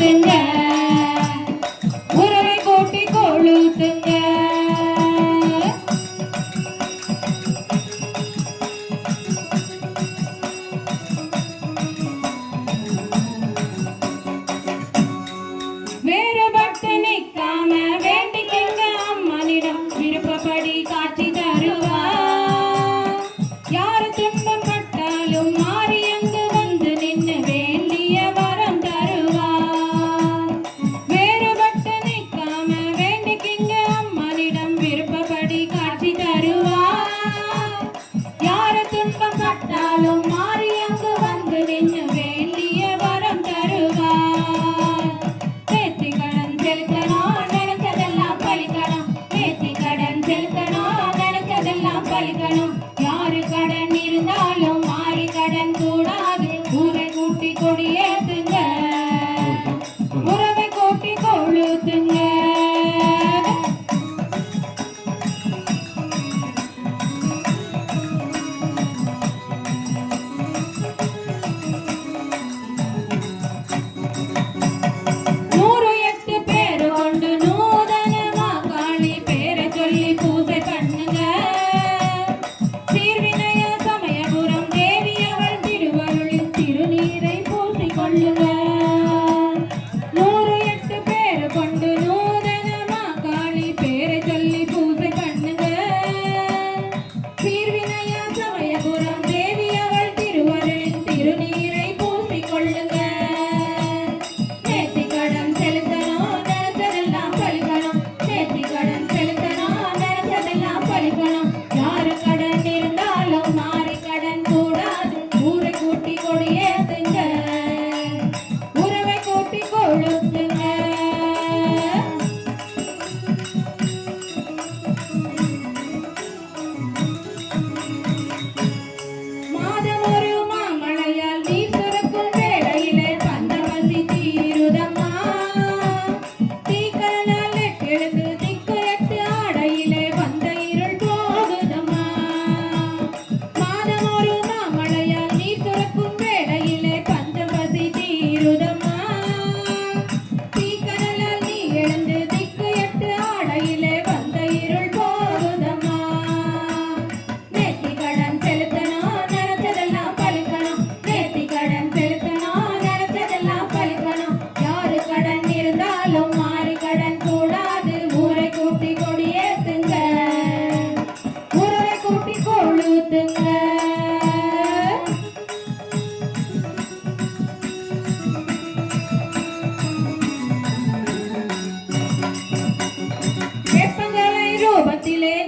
கொழுத்துங்க, உறவை கூட்டி கொழுத்துங்க. வேறுபட்டு நிற்காம வேண்டிக்கங்க, அம்மனிடம் விருப்பப்படி காட்சி தருவா. யாரு துன்பப்பட்டாலும் மாறி அங்கு வந்து நின்று வேண்டிய வரம் தருவா. வேறுபட்டு நிற்காம வேண்டிக்கங்க, அம்மனிடம் விருப்பப்படி காட்சி தருவா. யாரு துன்பப்பட்டாலும் மாறி அங்கு வந்து நின்று வேண்டிய வரம் தருவா. யாரு கடன் இருந்தாலும் மாறி கடன் கூடாது, ஊரை கூட்டி கொடியேத்துங்க, உறவை கூட்டி கொழுத்துங்க.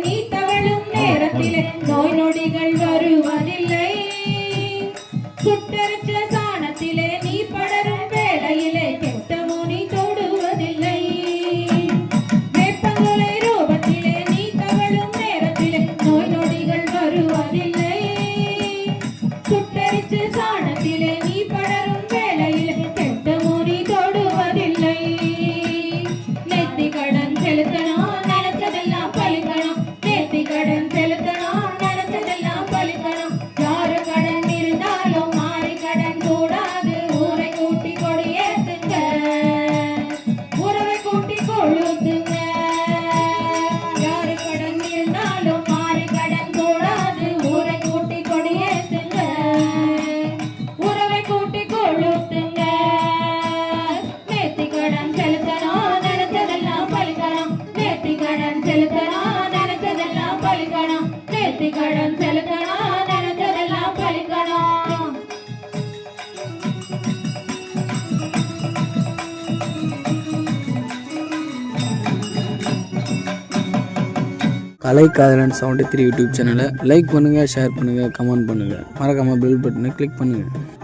நீ தவழும் நேரத்திலே நோய் நொடிகள் வருவதில்லை. சுட்டரிச்ச சாணத்திலே நீ படரும் வேளையிலே கெட்ட முனி தொடுவதில்லை. வேப்பங்குலை ரூபத்திலே நீ தவழும் நேரத்திலே நோய் நொடிகள் வருவதில்லை. சுட்டரிச்ச சாணத்திலே நீ படரும் வேளையிலே கெட்ட முனி தொடுவதில்லை. நெத்தி கடன் செலுத்தணும், கடன் செலுத்தணும், நினைச்சதெல்லாம் பலிக்கணும். யாரு கடன் இருந்தாலும் மாறி கடன் கூடாது, ஊரை கூட்டி கொடியேத்துங்க, உறவை கூட்டி கொழுத்துங்க. யாரு கடன் இருந்தாலும் மாறி கடன் கூடாது, ஊரை கூட்டி கொடியேத்துங்க, உறவை கூட்டி கொழுத்துங்க. நேத்தி கடன் செலுத்தணும், நினைச்சதெல்லாம் பலிக்கணும். நேத்தி கடன் செலுத்தணும், நேத்தி கடன் செலுத்தணும், நினைச்சதெல்லாம் பலிக்கணும். கலை காதலன் 73 யூடியூப் சேனலை லைக் பண்ணுங்கள், ஷேர் பண்ணுங்கள், கமெண்ட் பண்ணுங்கள், மறக்காமல் பெல் பட்டனை கிளிக் பண்ணுங்கள்.